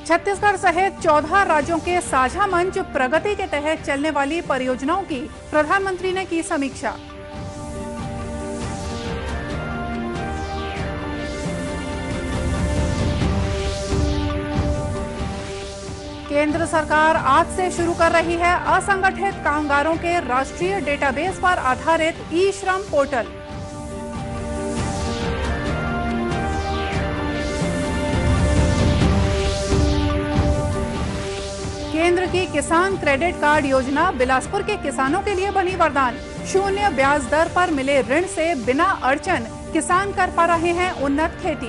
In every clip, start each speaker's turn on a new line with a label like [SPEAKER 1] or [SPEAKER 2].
[SPEAKER 1] छत्तीसगढ़ सहित 14 राज्यों के साझा मंच प्रगति के तहत चलने वाली परियोजनाओं की प्रधानमंत्री ने की समीक्षा। केंद्र सरकार आज से शुरू कर रही है असंगठित कामगारों के राष्ट्रीय डेटाबेस पर आधारित ई-श्रम पोर्टल। केंद्र की किसान क्रेडिट कार्ड योजना बिलासपुर के किसानों के लिए बनी वरदान। शून्य ब्याज दर पर मिले ऋण से बिना अड़चन किसान कर पा रहे हैं उन्नत खेती।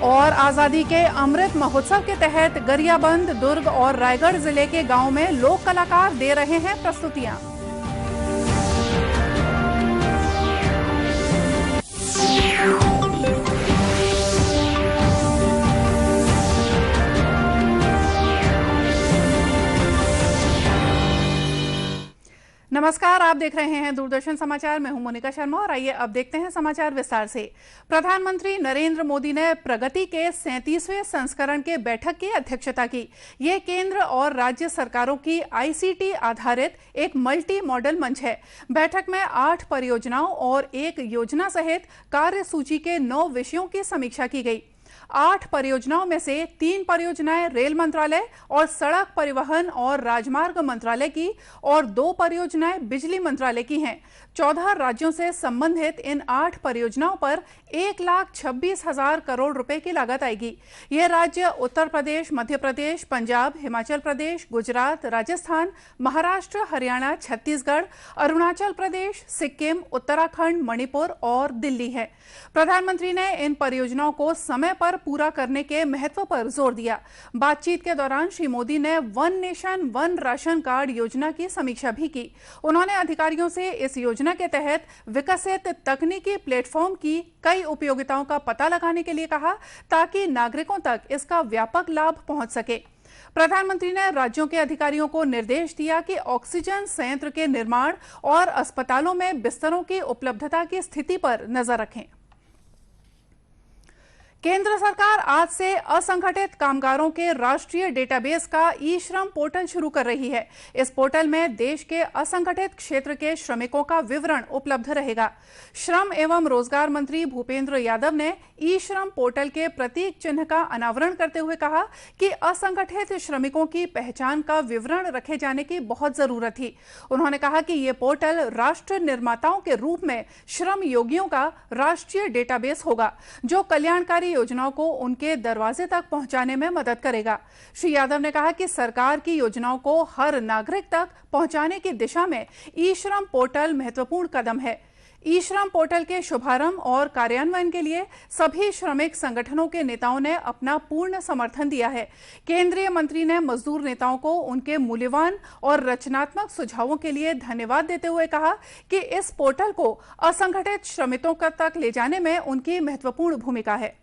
[SPEAKER 1] और आजादी के अमृत महोत्सव के तहत गरियाबंद, दुर्ग और रायगढ़ जिले के गांव में लोक कलाकार दे रहे हैं प्रस्तुतियां। नमस्कार, आप देख रहे हैं दूरदर्शन समाचार। मैं हूं मोनिका शर्मा और आइए अब देखते हैं समाचार विस्तार से। प्रधानमंत्री नरेंद्र मोदी ने प्रगति के 37वें संस्करण के बैठक की अध्यक्षता की। ये केंद्र और राज्य सरकारों की आईसीटी आधारित एक मल्टी मॉडल मंच है। बैठक में 8 परियोजनाओं और एक योजना सहित कार्यसूची के 9 विषयों की समीक्षा की गई। 8 परियोजनाओं में से 3 परियोजनाएं रेल मंत्रालय और सड़क परिवहन और राजमार्ग मंत्रालय की और 2 परियोजनाएं बिजली मंत्रालय की हैं। 14 राज्यों से संबंधित इन 8 परियोजनाओं पर 1,26,000 करोड़ रुपए की लागत आएगी। ये राज्य उत्तर प्रदेश, मध्य प्रदेश, पंजाब, हिमाचल प्रदेश, गुजरात, राजस्थान, महाराष्ट्र, हरियाणा, छत्तीसगढ़, अरुणाचल प्रदेश, सिक्किम, उत्तराखंड, मणिपुर और दिल्ली है। प्रधानमंत्री ने इन परियोजनाओं को समय पर पूरा करने के महत्व पर जोर दिया। बातचीत के दौरान श्री मोदी ने one nation one ration card योजना की समीक्षा भी की। उन्होंने अधिकारियों से इस योजना के तहत विकसित तकनीकी प्लेटफॉर्म की कई उपयोगिताओं का पता लगाने के लिए कहा, ताकि नागरिकों तक इसका व्यापक लाभ पहुंच सके। प्रधानमंत्री ने राज्यों के अधिकारियों को निर्देश दिया कि ऑक्सीजन संयंत्र के निर्माण और अस्पतालों में बिस्तरों की उपलब्धता की स्थिति पर नजर रखें। केंद्र सरकार आज से असंगठित कामगारों के राष्ट्रीय डेटाबेस का ई-श्रम पोर्टल शुरू कर रही है। इस पोर्टल में देश के असंगठित क्षेत्र के श्रमिकों का विवरण उपलब्ध रहेगा। श्रम एवं रोजगार मंत्री भूपेंद्र यादव ने ई-श्रम पोर्टल के प्रतीक चिन्ह का अनावरण करते हुए कहा कि असंगठित श्रमिकों की पहचान का विवरण रखे जाने की बहुत जरूरत थी। उन्होंने कहा कि ये पोर्टल राष्ट्र निर्माताओं के रूप में श्रम योगियों का राष्ट्रीय डेटाबेस होगा, जो कल्याणकारी योजनाओं को उनके दरवाजे तक पहुंचाने में मदद करेगा। श्री यादव ने कहा कि सरकार की योजनाओं को हर नागरिक तक पहुंचाने की दिशा में ई-श्रम पोर्टल महत्वपूर्ण कदम है। ई-श्रम पोर्टल के शुभारंभ और कार्यान्वयन के लिए सभी श्रमिक संगठनों के नेताओं ने अपना पूर्ण समर्थन दिया है। केंद्रीय मंत्री ने मजदूर नेताओं को उनके मूल्यवान और रचनात्मक सुझावों के लिए धन्यवाद देते हुए कहा कि इस पोर्टल को असंगठित श्रमिकों तक ले जाने में उनकी महत्वपूर्ण भूमिका है।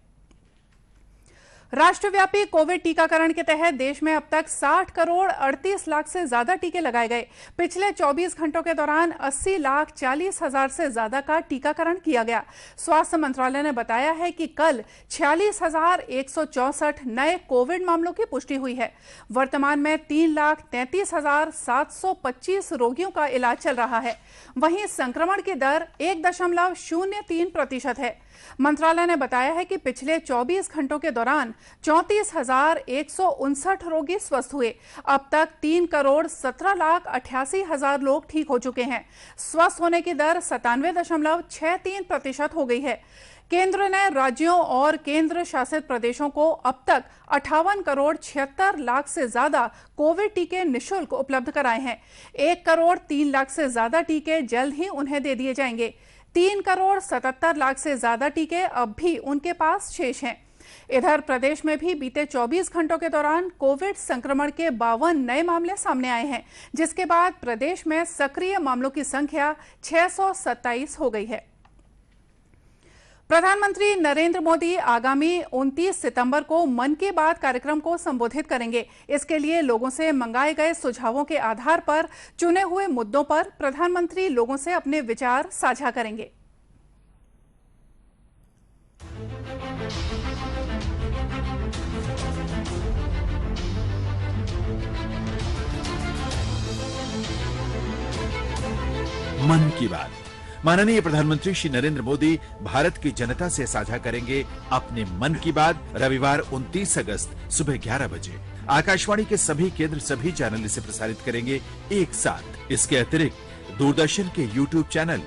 [SPEAKER 1] राष्ट्रव्यापी कोविड टीकाकरण के तहत देश में अब तक 60 करोड़ 38 लाख से ज्यादा टीके लगाए गए। पिछले 24 घंटों के दौरान 80,40,000 से ज्यादा का टीकाकरण किया गया। स्वास्थ्य मंत्रालय ने बताया है कि कल 46,164 नए कोविड मामलों की पुष्टि हुई है। वर्तमान में 3,33,725 रोगियों का इलाज चल रहा है। वहीं संक्रमण की दर 1.03% है। मंत्रालय ने बताया है कि पिछले 24 घंटों के दौरान 34,159 रोगी स्वस्थ हुए। अब तक 3,17,88,000 लोग ठीक हो चुके हैं। स्वस्थ होने की दर 97.63% हो गई है। केंद्र ने राज्यों और केंद्र शासित प्रदेशों को अब तक 58,76,00,000 से ज्यादा कोविड टीके निःशुल्क उपलब्ध कराए हैं। 1,03,00,000 से ज्यादा टीके जल्द ही उन्हें दे दिए जाएंगे। 3,77,00,000 से ज्यादा टीके अब भी उनके पास शेष हैं। इधर प्रदेश में भी बीते 24 घंटों के दौरान कोविड संक्रमण के 52 नए मामले सामने आए हैं, जिसके बाद प्रदेश में सक्रिय मामलों की संख्या 627 हो गई है। प्रधानमंत्री नरेंद्र मोदी आगामी 29 सितंबर को मन की बात कार्यक्रम को संबोधित करेंगे। इसके लिए लोगों से मंगाए गए सुझावों के आधार पर चुने हुए मुद्दों पर प्रधानमंत्री लोगों से अपने विचार साझा करेंगे।
[SPEAKER 2] मन की बात। माननीय प्रधानमंत्री श्री नरेंद्र मोदी भारत की जनता से साझा करेंगे अपने मन की बात रविवार 29 अगस्त सुबह 11 बजे। आकाशवाणी के सभी केंद्र सभी चैनल इसे प्रसारित करेंगे एक साथ। इसके अतिरिक्त दूरदर्शन के YouTube चैनल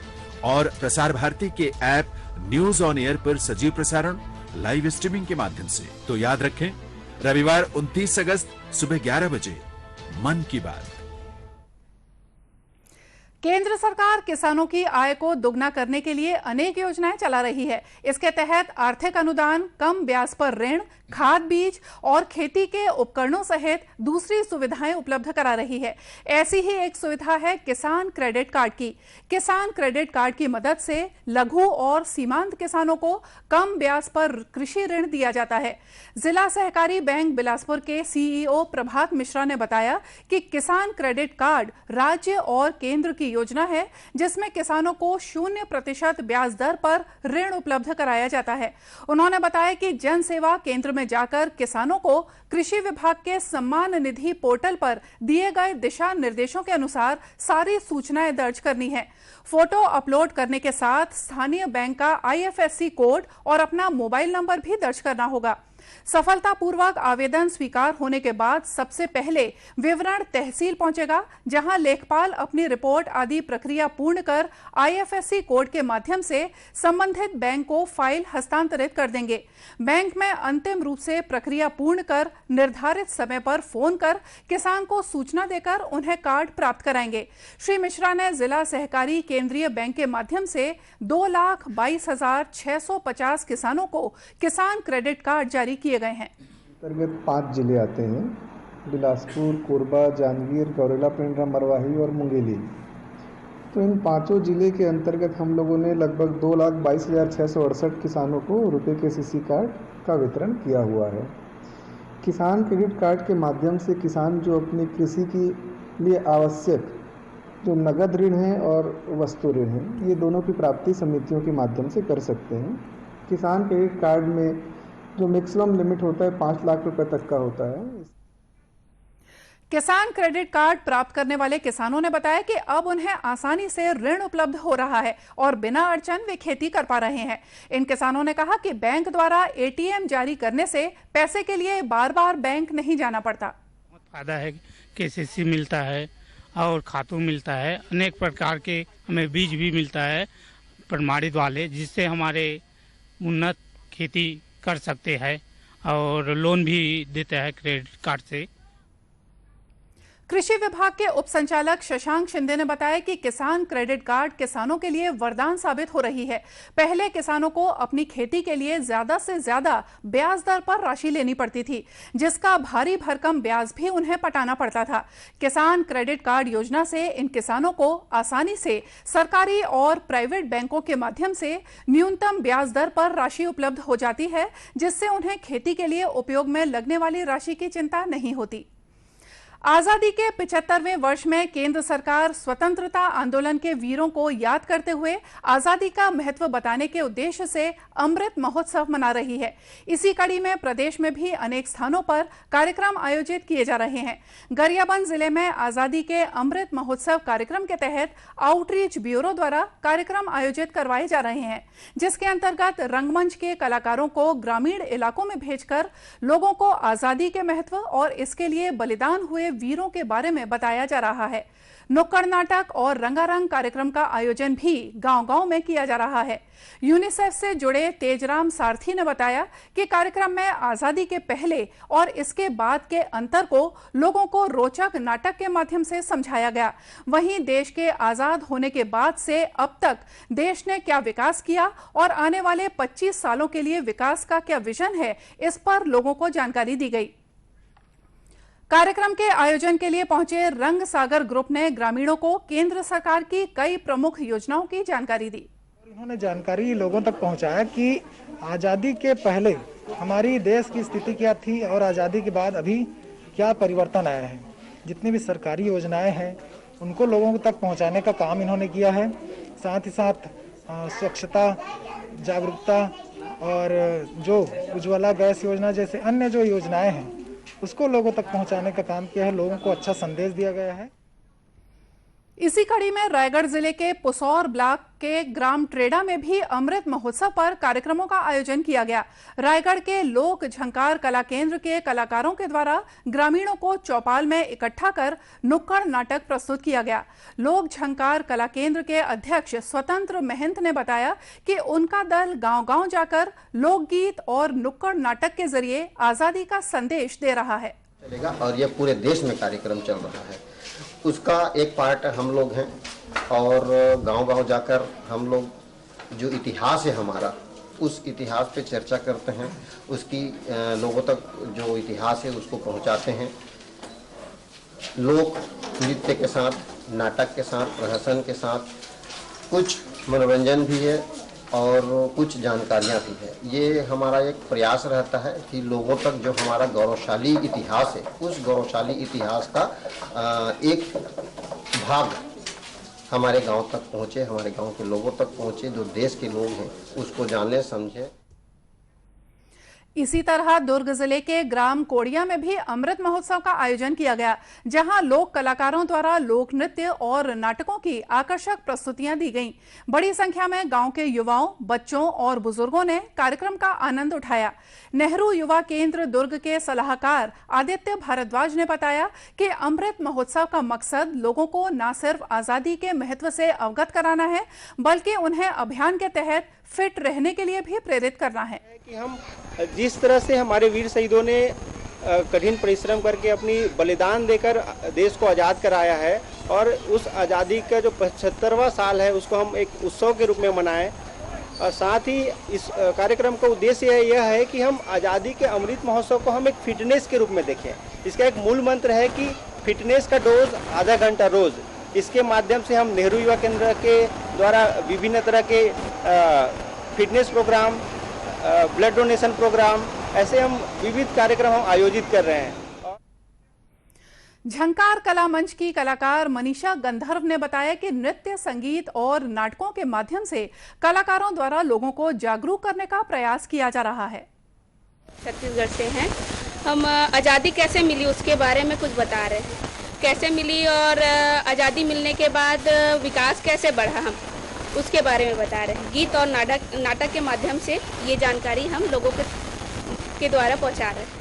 [SPEAKER 2] और प्रसार भारती के ऐप न्यूज ऑन एयर पर सजीव प्रसारण लाइव स्ट्रीमिंग के माध्यम से। तो याद रखें, रविवार 29 अगस्त सुबह 11 बजे मन की बात।
[SPEAKER 1] केंद्र सरकार किसानों की आय को दोगुना करने के लिए अनेक योजनाएं चला रही है। इसके तहत आर्थिक अनुदान, कम ब्याज पर ऋण, खाद बीज और खेती के उपकरणों सहित दूसरी सुविधाएं उपलब्ध करा रही है। ऐसी ही एक सुविधा है किसान क्रेडिट कार्ड की। किसान क्रेडिट कार्ड की मदद से लघु और सीमांत किसानों को कम ब्याज पर कृषि ऋण दिया जाता है। जिला सहकारी बैंक बिलासपुर के सीईओ प्रभात मिश्रा ने बताया कि किसान क्रेडिट कार्ड राज्य और केंद्र की योजना है, जिसमें किसानों को 0% ब्याज दर पर ऋण उपलब्ध कराया जाता है। उन्होंने बताया कि जन सेवा केंद्र में जाकर किसानों को कृषि विभाग के सम्मान निधि पोर्टल पर दिए गए दिशा निर्देशों के अनुसार सारी सूचनाएं दर्ज करनी है। फोटो अपलोड करने के साथ स्थानीय बैंक का IFSC कोड और अपना मोबाइल नंबर भी दर्ज करना होगा। सफलतापूर्वक आवेदन स्वीकार होने के बाद सबसे पहले विवरण तहसील पहुंचेगा, जहां लेखपाल अपनी रिपोर्ट आदि प्रक्रिया पूर्ण कर IFSC कोड के माध्यम से संबंधित बैंक को फाइल हस्तांतरित कर देंगे। बैंक में अंतिम रूप से प्रक्रिया पूर्ण कर निर्धारित समय पर फोन कर किसान को सूचना देकर उन्हें कार्ड प्राप्त कराएंगे। श्री मिश्रा ने जिला सहकारी केंद्रीय बैंक के माध्यम से 2,22,650 किसानों को किसान क्रेडिट कार्ड जारी किए गए हैं।
[SPEAKER 3] अंतर्गत 5 जिले आते हैं: बिलासपुर, कोरबा, जांजगीर, गौरेला, पेंड्रा, मरवाही और मुंगेली। तो इन पांचों जिले के अंतर्गत हम लोगों ने लगभग 2,22,668 किसानों को रुपए के CC कार्ड का वितरण किया हुआ है। किसान क्रेडिट कार्ड के माध्यम से किसान जो अपनी कृषि के लिए आवश्यक जो नगद ऋण है और वस्तु ऋण है, ये दोनों की प्राप्ति समितियों के माध्यम से कर सकते हैं। किसान क्रेडिट कार्ड में जो मैक्सिमम लिमिट होता है 5 लाख रुपए तक का होता है।
[SPEAKER 1] किसान क्रेडिट कार्ड प्राप्त करने वाले किसानों ने बताया कि अब उन्हें आसानी से ऋण उपलब्ध हो रहा है और बिना अड़चन वे खेती कर पा रहे हैं। इन किसानों ने कहा कि बैंक द्वारा ATM जारी करने से पैसे के लिए बार बार बैंक नहीं जाना पड़ता।
[SPEAKER 4] बहुत फायदा है, KCC मिलता है और खातू मिलता है, अनेक प्रकार के हमें बीज भी मिलता है प्रमाणित वाले, जिससे हमारे उन्नत खेती कर सकते हैं और लोन भी देता है क्रेडिट कार्ड से।
[SPEAKER 1] कृषि विभाग के उप संचालक शशांक शिंदे ने बताया कि किसान क्रेडिट कार्ड किसानों के लिए वरदान साबित हो रही है। पहले किसानों को अपनी खेती के लिए ज्यादा से ज्यादा ब्याज दर पर राशि लेनी पड़ती थी, जिसका भारी भरकम ब्याज भी उन्हें पटाना पड़ता था। किसान क्रेडिट कार्ड योजना से इन किसानों को आसानी से सरकारी और प्राइवेट बैंकों के माध्यम से न्यूनतम ब्याज दर पर राशि उपलब्ध हो जाती है, जिससे उन्हें खेती के लिए उपयोग में लगने वाली राशि की चिंता नहीं होती। आजादी के 75वें वर्ष में केंद्र सरकार स्वतंत्रता आंदोलन के वीरों को याद करते हुए आजादी का महत्व बताने के उद्देश्य से अमृत महोत्सव मना रही है। इसी कड़ी में प्रदेश में भी अनेक स्थानों पर कार्यक्रम आयोजित किए जा रहे हैं। गरियाबंद जिले में आजादी के अमृत महोत्सव कार्यक्रम के तहत आउटरीच ब्यूरो द्वारा कार्यक्रम आयोजित करवाए जा रहे हैं, जिसके अंतर्गत रंगमंच के कलाकारों को ग्रामीण इलाकों में भेजकर लोगों को आजादी के महत्व और इसके लिए बलिदान हुए वीरों के बारे में बताया जा रहा है। नुक्कड़ नाटक और रंगारंग कार्यक्रम का आयोजन भी गांव-गांव में किया जा रहा है। यूनिसेफ से जुड़े तेजराम सारथी ने बताया कि कार्यक्रम में आजादी के पहले और इसके बाद के अंतर को लोगों को रोचक नाटक के माध्यम से समझाया गया। वहीं देश के आजाद होने के बाद से अब तक देश ने क्या विकास किया और आने वाले 25 सालों के लिए विकास का क्या विजन है, इस पर लोगों को जानकारी दी गई। कार्यक्रम के आयोजन के लिए पहुंचे रंग सागर ग्रुप ने ग्रामीणों को केंद्र सरकार की कई प्रमुख योजनाओं की जानकारी दी।
[SPEAKER 5] उन्होंने जानकारी लोगों तक पहुंचाया कि आज़ादी के पहले हमारी देश की स्थिति क्या थी और आज़ादी के बाद अभी क्या परिवर्तन आया है। जितनी भी सरकारी योजनाएं हैं उनको लोगों तक पहुंचाने का काम इन्होंने किया है। साथ ही साथ स्वच्छता, जागरूकता और जो उज्ज्वला गैस योजना जैसे अन्य जो योजनाएं हैं उसको लोगों तक पहुंचाने का काम किया है। लोगों को अच्छा संदेश दिया गया है।
[SPEAKER 1] इसी कड़ी में रायगढ़ जिले के पुसौर ब्लॉक के ग्राम ट्रेडा में भी अमृत महोत्सव पर कार्यक्रमों का आयोजन किया गया। रायगढ़ के लोक झंकार कला केंद्र के कलाकारों के द्वारा ग्रामीणों को चौपाल में इकट्ठा कर नुक्कड़ नाटक प्रस्तुत किया गया। लोक झंकार कला केंद्र के अध्यक्ष स्वतंत्र महंत ने बताया कि उनका दल गांव-गांव जाकर लोकगीत और नुक्कड़ नाटक के जरिए आजादी का संदेश दे रहा है
[SPEAKER 6] और यह पूरे देश में कार्यक्रम चल रहा है। उसका एक पार्ट हम लोग हैं और गांव-गांव जाकर हम लोग जो इतिहास है हमारा, उस इतिहास पे चर्चा करते हैं, उसकी लोगों तक जो इतिहास है उसको पहुंचाते हैं। लोक नृत्य के साथ, नाटक के साथ, प्रहसन के साथ कुछ मनोरंजन भी है और कुछ जानकारियां भी है। ये हमारा एक प्रयास रहता है कि लोगों तक जो हमारा गौरवशाली इतिहास है, उस गौरवशाली इतिहास का एक भाग हमारे गांव तक पहुंचे, हमारे गांव के लोगों तक पहुंचे, जो देश के लोग हैं उसको जाने समझे।
[SPEAKER 1] इसी तरह दुर्ग जिले के ग्राम कोड़िया में भी अमृत महोत्सव का आयोजन किया गया, जहां लोक कलाकारों द्वारा लोक नृत्य और नाटकों की आकर्षक प्रस्तुतियां दी गईं। बड़ी संख्या में गांव के युवाओं, बच्चों और बुजुर्गों ने कार्यक्रम का आनंद उठाया। नेहरू युवा केंद्र दुर्ग के सलाहकार आदित्य भारद्वाज ने बताया कि अमृत महोत्सव का मकसद लोगों को न सिर्फ आजादी के महत्व से अवगत कराना है, बल्कि उन्हें अभियान के तहत फिट रहने के लिए भी प्रेरित करना है।
[SPEAKER 7] कि हम जिस तरह से हमारे वीर शहीदों ने कठिन परिश्रम करके अपनी बलिदान देकर देश को आज़ाद कराया है, और उस आज़ादी का जो 75वां साल है उसको हम एक उत्सव के रूप में मनाएं। और साथ ही इस कार्यक्रम का उद्देश्य यह है कि हम आज़ादी के अमृत महोत्सव को हम एक फिटनेस के रूप में देखें। इसका एक मूल मंत्र है कि फिटनेस का डोज आधा घंटा रोज। इसके माध्यम से हम नेहरू युवा केंद्र के द्वारा विभिन्न तरह के fitness program, blood donation program, ऐसे हम विविध कार्यक्रम हम आयोजित कर रहे हैं।
[SPEAKER 1] झंकार कला मंच की कलाकार मनीषा गंधर्व ने बताया कि नृत्य, संगीत और नाटकों के माध्यम से कलाकारों द्वारा लोगों को जागरूक करने का प्रयास किया जा रहा है।
[SPEAKER 8] छत्तीसगढ़ से हैं हम। आज़ादी कैसे मिली उसके बारे में कुछ बता रहे हैं, कैसे मिली और आज़ादी मिलने के बाद विकास कैसे बढ़ा, हम उसके बारे में बता रहे हैं। गीत और नाटक के माध्यम से ये जानकारी हम लोगों के द्वारा पहुंचा रहे हैं।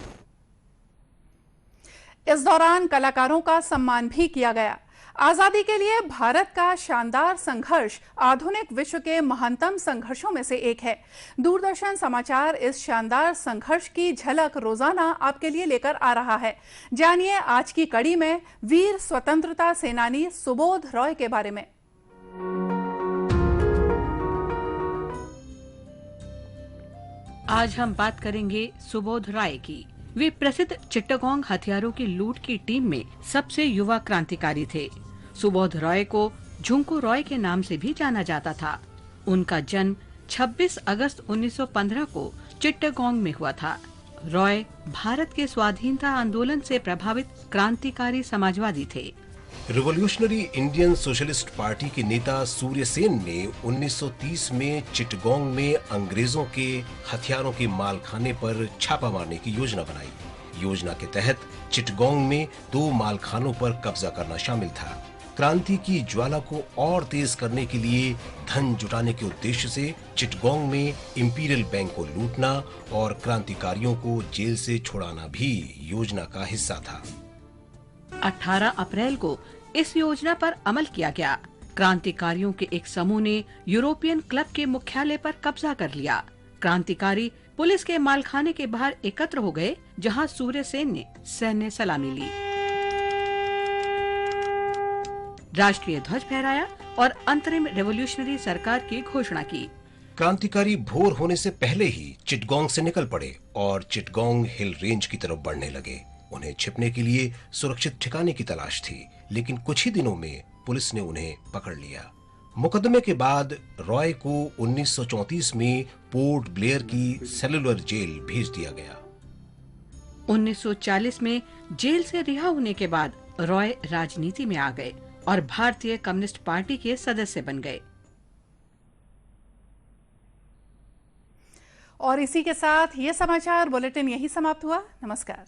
[SPEAKER 1] इस दौरान कलाकारों का सम्मान भी किया गया। आजादी के लिए भारत का शानदार संघर्ष आधुनिक विश्व के महानतम संघर्षों में से एक है। दूरदर्शन समाचार इस शानदार संघर्ष की झलक रोजाना आपके लिए लेकर आ रहा है। जानिए आज की कड़ी में वीर स्वतंत्रता सेनानी सुबोध रॉय के बारे में।
[SPEAKER 9] आज हम बात करेंगे सुबोध राय की। वे प्रसिद्ध चिट्टागोंग हथियारों की लूट की टीम में सबसे युवा क्रांतिकारी थे। सुबोध रॉय को झुंकू रॉय के नाम से भी जाना जाता था। उनका जन्म 26 अगस्त 1915 को चिट्टागोंग में हुआ था। रॉय भारत के स्वाधीनता आंदोलन से प्रभावित क्रांतिकारी समाजवादी थे।
[SPEAKER 10] रिवॉल्यूशनरी इंडियन सोशलिस्ट पार्टी के नेता सूर्य सेन ने 1930 में चिट्टागोंग में अंग्रेजों के हथियारों के मालखाने पर छापा मारने की योजना बनाई। योजना के तहत चिट्टागोंग में 2 मालखानों पर कब्जा करना शामिल था। क्रांति की ज्वाला को और तेज करने के लिए धन जुटाने के उद्देश्य से चिट्टागोंग में इंपीरियल बैंक को लूटना और क्रांतिकारियों को जेल से छुड़ाना भी योजना का हिस्सा था।
[SPEAKER 9] 18 अप्रैल को इस योजना पर अमल किया गया। क्रांतिकारियों के एक समूह ने यूरोपियन क्लब के मुख्यालय पर कब्जा कर लिया। क्रांतिकारी पुलिस के मालखाने के बाहर एकत्र हो गए, जहां सूर्य सेन ने सैन्य सलामी ली, राष्ट्रीय ध्वज फहराया और अंतरिम रेवोल्यूशनरी सरकार की घोषणा की।
[SPEAKER 10] क्रांतिकारी भोर होने से पहले ही चिट्टागोंग से निकल पड़े और चिट्टागोंग हिल रेंज की तरफ बढ़ने लगे। उन्हें छिपने के लिए सुरक्षित ठिकाने की तलाश थी, लेकिन कुछ ही दिनों में पुलिस ने उन्हें पकड़ लिया। मुकदमे के बाद रॉय को 1934 में पोर्ट ब्लेयर की सेलुलर जेल भेज दिया गया।
[SPEAKER 9] 1940 में जेल से रिहा होने के बाद रॉय राजनीति में आ गए और भारतीय कम्युनिस्ट पार्टी के सदस्य बन गए।
[SPEAKER 1] और इसी के साथ ये समाचार बुलेटिन यही समाप्त हुआ। नमस्कार।